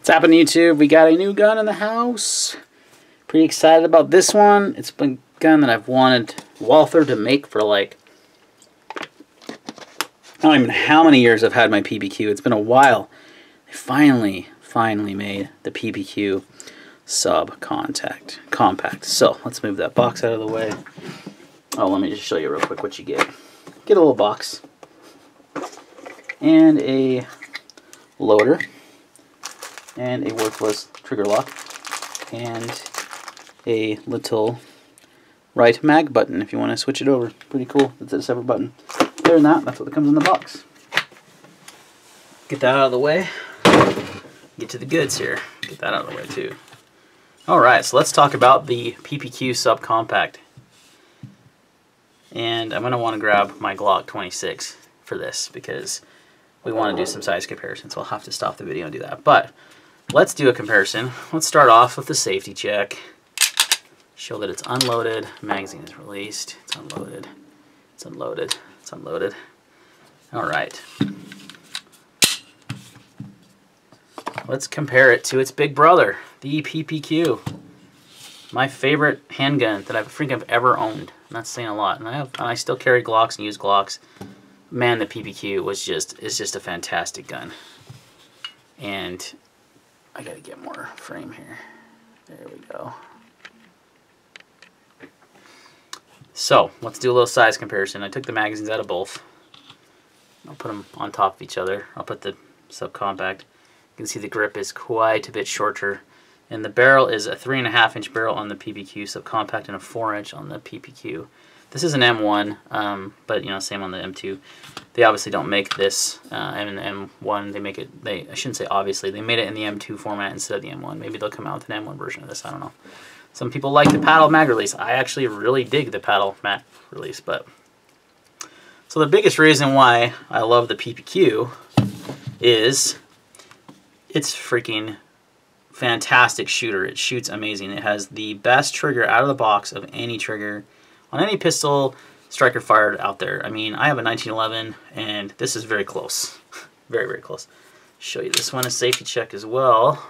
What's happening, YouTube? We got a new gun in the house. Pretty excited about this one. It's been a gun that I've wanted Walther to make for like, I don't even know how many years I've had my PPQ. It's been a while. They finally made the PPQ compact. So let's move that box out of the way. Oh, let me just show you real quick what you get. Get a little box and a loader and a worthless trigger lock and a little right mag button if you want to switch it over. Pretty cool. It's a separate button. Other than that, that's what comes in the box. Get that out of the way. Get to the goods here. Get that out of the way too. Alright, so let's talk about the PPQ subcompact. And I'm going to want to grab my Glock 26 for this because we want to do some size comparisons. So I'll have to stop the video and do that. But let's do a comparison. Let's start off with the safety check. Show that it's unloaded. Magazine is released. It's unloaded. It's unloaded. It's unloaded. Alright. Let's compare it to its big brother, the PPQ. My favorite handgun that I think I've ever owned. And that's saying a lot. And I still carry Glocks and use Glocks. Man, the PPQ is just a fantastic gun. And I gotta get more frame here. There we go. So let's do a little size comparison. I took the magazines out of both. I'll put them on top of each other. I'll put the subcompact. You can see the grip is quite a bit shorter. And the barrel is a 3.5-inch barrel on the PPQ subcompact and a 4-inch on the PPQ. This is an M1, but you know, same on the M2. They obviously don't make this in the M1. They make it. I shouldn't say obviously. They made it in the M2 format instead of the M1. Maybe they'll come out with an M1 version of this. I don't know. Some people like the paddle mag release. I actually really dig the paddle mag release. But so the biggest reason why I love the PPQ is it's freaking fantastic shooter. It shoots amazing. It has the best trigger out of the box of any trigger on any pistol striker fired out there. I mean, I have a 1911 and this is very close. Very, very close. Show you this one, a safety check as well.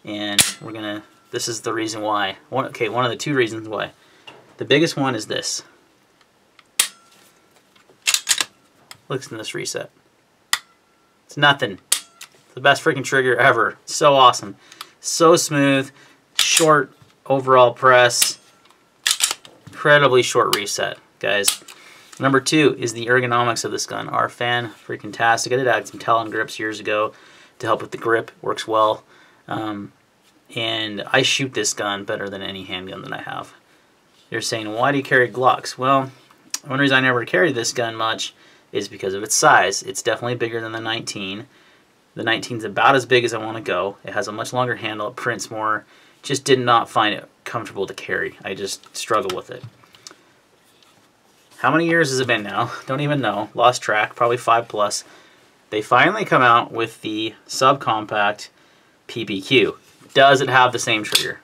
And we're gonna, this is the reason why. One of the two reasons why. The biggest one is this. Listen to this reset. It's nothing. The best freaking trigger ever. So awesome. So smooth. Short overall press. Incredibly short reset, guys. Number two is the ergonomics of this gun are fan-freaking-tastic. I did add some Talon grips years ago to help with the grip. Works well. And I shoot this gun better than any handgun that I have. You're saying, why do you carry Glocks? Well, one reason I never carried this gun much is because of its size. It's definitely bigger than the 19. The 19's about as big as I want to go. It has a much longer handle. It prints more. Just did not find it comfortable to carry. I just struggle with it. How many years has it been now? Don't even know. Lost track. Probably 5+. They finally come out with the subcompact PPQ. Does it have the same trigger?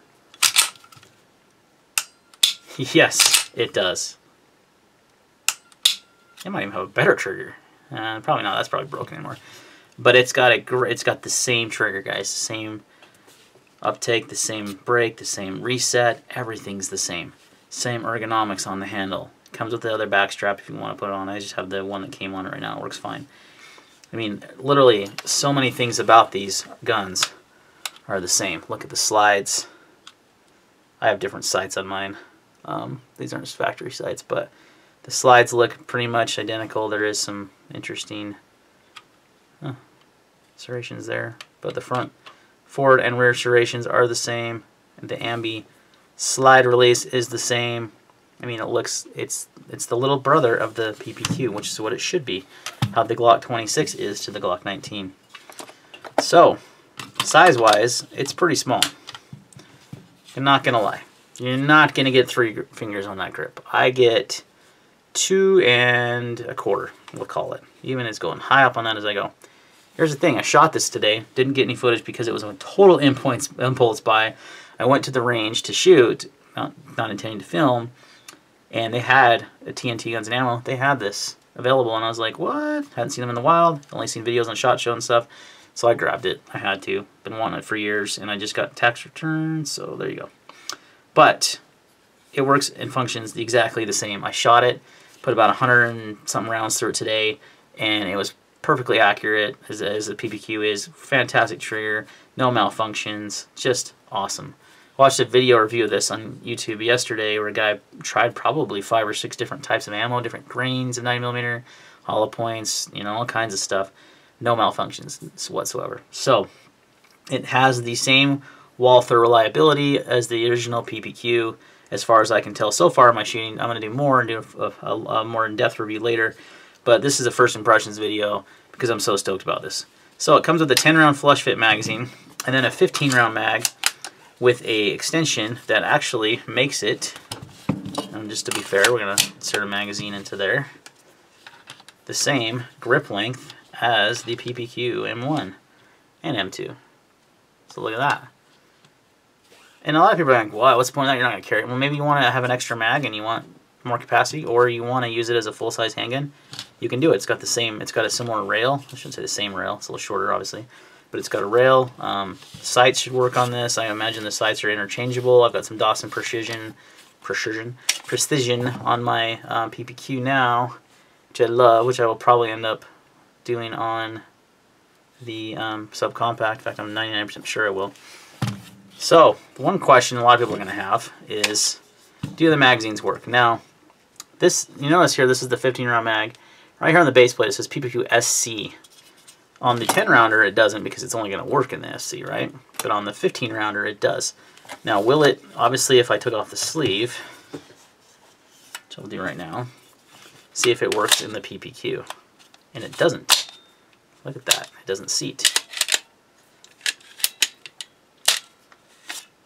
Yes, it does. It might even have a better trigger. Probably not. That's probably broken anymore. But it's got the same trigger, guys. The same uptake, the same break, the same reset. Everything's the same. Same ergonomics on the handle. Comes with the other back strap if you want to put it on. I just have the one that came on it right now. It works fine. I mean, literally, so many things about these guns are the same. Look at the slides. I have different sights on mine. These aren't just factory sights, but the slides look pretty much identical. There is some interesting serrations there, but the front, forward, and rear serrations are the same. And the ambi slide release is the same. I mean, it's the little brother of the PPQ, which is what it should be. How the Glock 26 is to the Glock 19. So, size-wise, it's pretty small. I'm not gonna lie. You're not gonna get 3 fingers on that grip. I get 2 1/4. We'll call it. Even it's going high up on that as I go. Here's the thing, I shot this today, didn't get any footage because it was a total impulse buy. I went to the range to shoot, not intending to film, and they had a TNT Guns and Ammo. They had this available, and I was like, what? Hadn't seen them in the wild, only seen videos on SHOT Show and stuff. So I grabbed it. I had to. Been wanting it for years, and I just got tax returns, so there you go. But it works and functions exactly the same. I shot it, put about 100 and something rounds through it today, and it was perfectly accurate as the PPQ is. Fantastic trigger, no malfunctions, just awesome. I watched a video review of this on YouTube yesterday where a guy tried probably 5 or 6 different types of ammo, different grains of 9mm, hollow points, you know, all kinds of stuff. No malfunctions whatsoever. So it has the same Walther reliability as the original PPQ as far as I can tell so far in my shooting. I'm going to do more and do a more in-depth review later, but this is a first impressions video because I'm so stoked about this. So it comes with a 10-round flush fit magazine and then a 15-round mag with a extension that actually makes it, and just to be fair, we're going to insert a magazine into there, the same grip length as the PPQ M1 and M2. So look at that. And a lot of people are like, well, what's the point of that? You're not going to carry it. Well, maybe you want to have an extra mag and you want more capacity, or you want to use it as a full-size handgun. You can do it. It's got a similar rail. I shouldn't say the same rail. It's a little shorter, obviously. But it's got a rail. Sights should work on this. I imagine the sights are interchangeable. I've got some Dawson precision on my PPQ now, which I love, which I will probably end up doing on the subcompact. In fact, I'm 99% sure I will. So, one question a lot of people are going to have is, do the magazines work? Now, this, you notice here, this is the 15-round mag. Right here on the base plate, it says PPQ SC. On the 10-rounder, it doesn't because it's only going to work in the SC, right? But on the 15-rounder, it does. Now, will it, obviously, if I took off the sleeve, which I'll do right now, see if it works in the PPQ. And it doesn't. Look at that. It doesn't seat.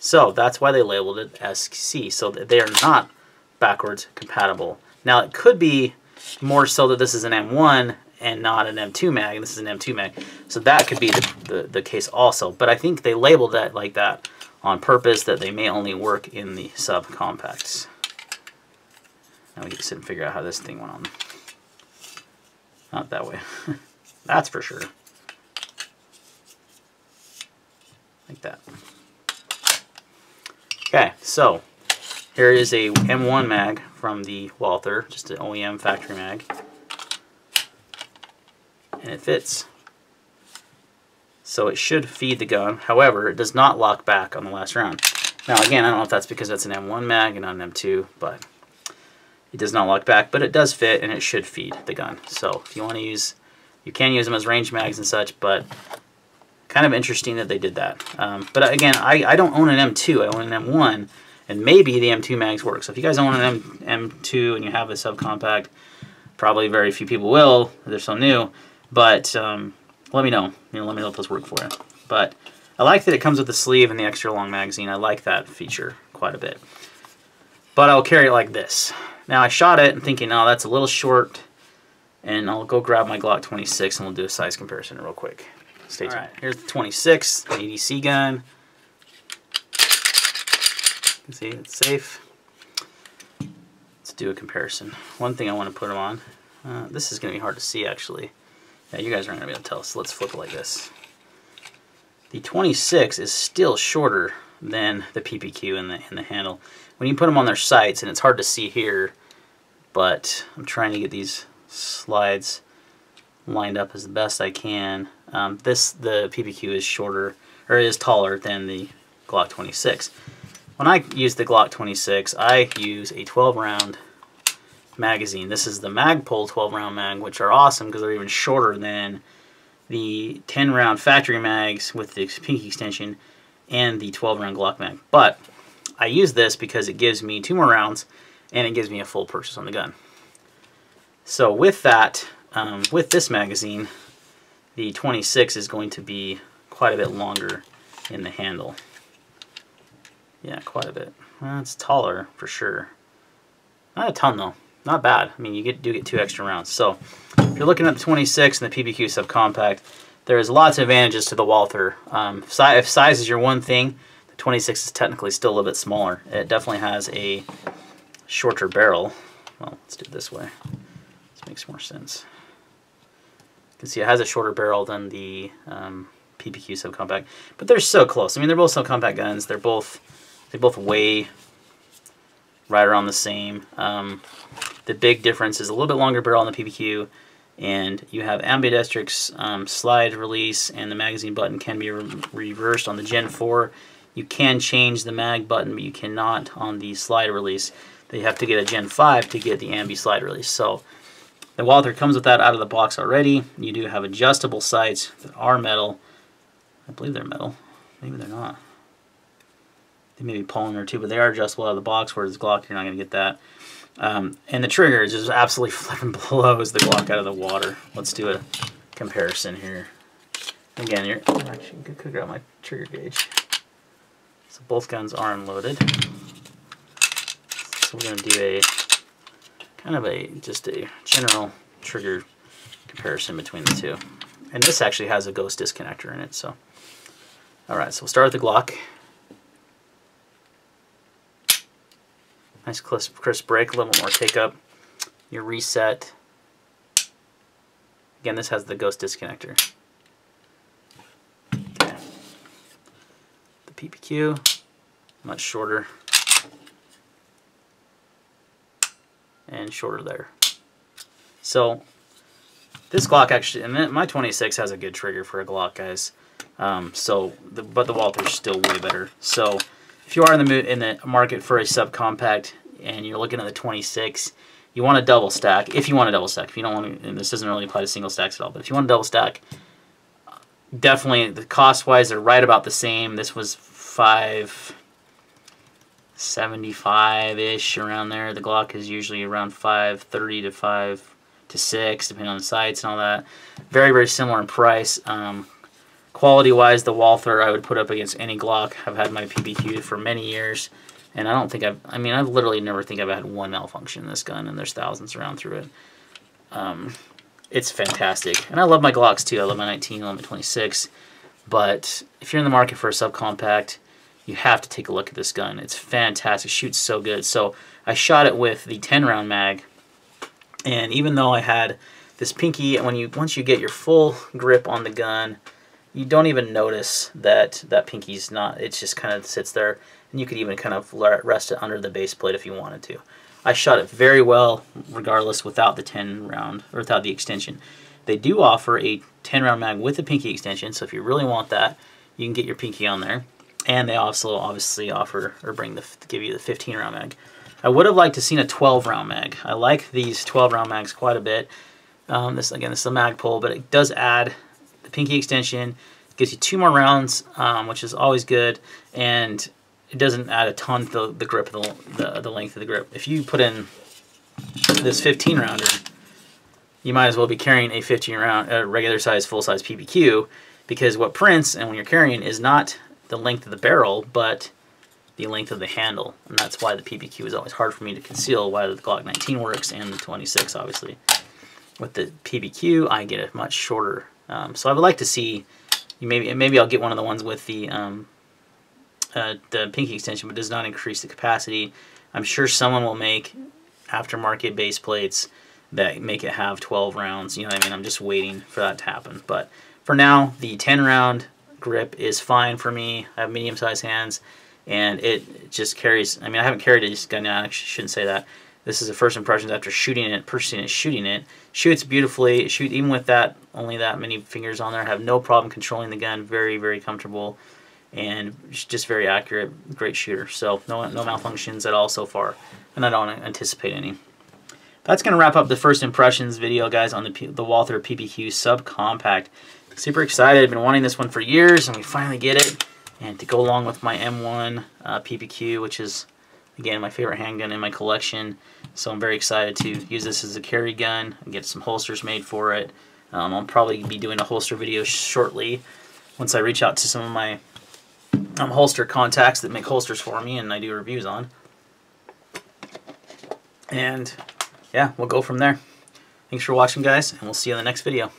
So that's why they labeled it SC, so that they are not backwards compatible. Now it could be more so that this is an M1 and not an M2 mag, and this is an M2 mag. So that could be the case also. But I think they labeled that like that on purpose, that they may only work in the subcompacts. Now we get to sit and figure out how this thing went on. Not that way. That's for sure. Like that. Okay, so here is a M1 mag from the Walther, just an OEM factory mag. And it fits. So it should feed the gun. However, it does not lock back on the last round. Now again, I don't know if that's because that's an M1 mag and not an M2, but it does not lock back, but it does fit and it should feed the gun. So if you want to use, you can use them as range mags and such, but kind of interesting that they did that. But again, I don't own an M2, I own an M1, and maybe the M2 mags work. So if you guys own an M2 and you have a subcompact, probably very few people will, they're so new, but let me know. Let me know if those work for you. But I like that it comes with the sleeve and the extra long magazine. I like that feature quite a bit. But I'll carry it like this. Now I shot it and thinking, oh, that's a little short, and I'll go grab my Glock 26 and we'll do a size comparison real quick. Stay tuned. Alright, here's the 26, the ADC gun. You can see it's safe. Let's do a comparison. One thing I want to put them on, this is going to be hard to see actually. Yeah, you guys aren't going to be able to tell, so let's flip it like this. The 26 is still shorter than the PPQ in the handle. When you put them on their sights, and it's hard to see here, but I'm trying to get these slides lined up as the best I can. The PPQ is shorter, or is taller than the Glock 26. When I use the Glock 26, I use a 12-round magazine. This is the Magpul 12-round mag, which are awesome because they're even shorter than the 10-round factory mags with the pinky extension and the 12-round Glock mag. But I use this because it gives me 2 more rounds and it gives me a full purchase on the gun. So with that, with this magazine, the 26 is going to be quite a bit longer in the handle. Yeah, quite a bit. Well, it's taller for sure. Not a ton though. Not bad. I mean, you do get 2 extra rounds. So if you're looking at the 26 and the PPQ subcompact, there's lots of advantages to the Walther. If size is your one thing, the 26 is technically still a little bit smaller. It definitely has a shorter barrel. Well, let's do it this way. This makes more sense. You can see it has a shorter barrel than the PPQ subcompact, but they're so close. I mean, they're both subcompact guns. They both weigh right around the same. The big difference is a little bit longer barrel on the PPQ, and you have ambidextrous slide release, and the magazine button can be reversed on the Gen 4. You can change the mag button, but you cannot on the slide release. You have to get a Gen 5 to get the ambi slide release. So the Walther comes with that out of the box already. You do have adjustable sights that are metal. I believe they're metal. Maybe they're not. They may be polymer too, but they are adjustable out of the box, whereas Glock, you're not going to get that. And the trigger just absolutely flipping blows the Glock out of the water. Let's do a comparison here. Again, actually, I could grab my trigger gauge. So both guns are unloaded. So we're going to do a kind of just a general trigger comparison between the two. And this actually has a ghost disconnector in it. So, all right, so we'll start with the Glock. Nice crisp break, a little bit more take up. Your reset. Again, this has the ghost disconnector. Okay. The PPQ, much shorter. And shorter there. So this Glock actually, and my 26 has a good trigger for a Glock, guys. But the Walther's still way better. So if you are in the market for a subcompact and you're looking at the 26, you want to double stack. If you want to double stack, if you don't want to, and this doesn't really apply to single stacks at all, but if you want to double stack, definitely the cost wise they're right about the same. This was $575-ish around there. The Glock is usually around $530 to $5 to $6, depending on the sights and all that. Very, very similar in price. Quality wise, the Walther I would put up against any Glock. I've had my PPQ for many years, and I don't think I've literally never think I've had one malfunction in this gun, and there's thousands around through it. It's fantastic, and I love my Glocks too. I love my 19, I love my 26, but if you're in the market for a subcompact, you have to take a look at this gun. It's fantastic. It shoots so good. So I shot it with the 10-round mag, and even though I had this pinky, once you get your full grip on the gun, you don't even notice that pinky's not. It just kind of sits there, and you could even kind of rest it under the base plate if you wanted to. I shot it very well, regardless, without the 10-round or without the extension. They do offer a 10-round mag with a pinky extension, so if you really want that, you can get your pinky on there. And they also obviously offer or give you the 15-round mag. I would have liked to seen a 12-round mag. I like these 12-round mags quite a bit. This is a mag pull, but it does add the pinky extension. It gives you 2 more rounds, which is always good, and it doesn't add a ton to the grip, the length of the grip. If you put in this 15-rounder, you might as well be carrying a 15-round, regular size, full size PPQ, because what prints and when you're carrying is not the length of the barrel, but the length of the handle, and that's why the PPQ is always hard for me to conceal. Why the Glock 19 works and the 26, obviously. With the PPQ, I get a much shorter. So I would like to see, maybe I'll get one of the ones with the pinky extension, but does not increase the capacity. I'm sure someone will make aftermarket base plates that make it have 12 rounds. You know what I mean? I'm just waiting for that to happen. But for now, the 10-round grip is fine for me. I have medium-sized hands, and it just carries. I mean, I haven't carried this gun now. I actually shouldn't say that. This is the first impressions after purchasing it, shooting it. Shoots beautifully. Even with that, only that many fingers on there. I have no problem controlling the gun. Very, very comfortable, and just very accurate. Great shooter. So no malfunctions at all so far, and I don't anticipate any. That's going to wrap up the first impressions video, guys, on the Walther PPQ subcompact. Super excited. Been wanting this one for years, and we finally get it. And to go along with my M1 PPQ, which is, again, my favorite handgun in my collection. So I'm very excited to use this as a carry gun and get some holsters made for it. I'll probably be doing a holster video shortly once I reach out to some of my holster contacts that make holsters for me and I do reviews on. And yeah, we'll go from there. Thanks for watching, guys, and we'll see you in the next video.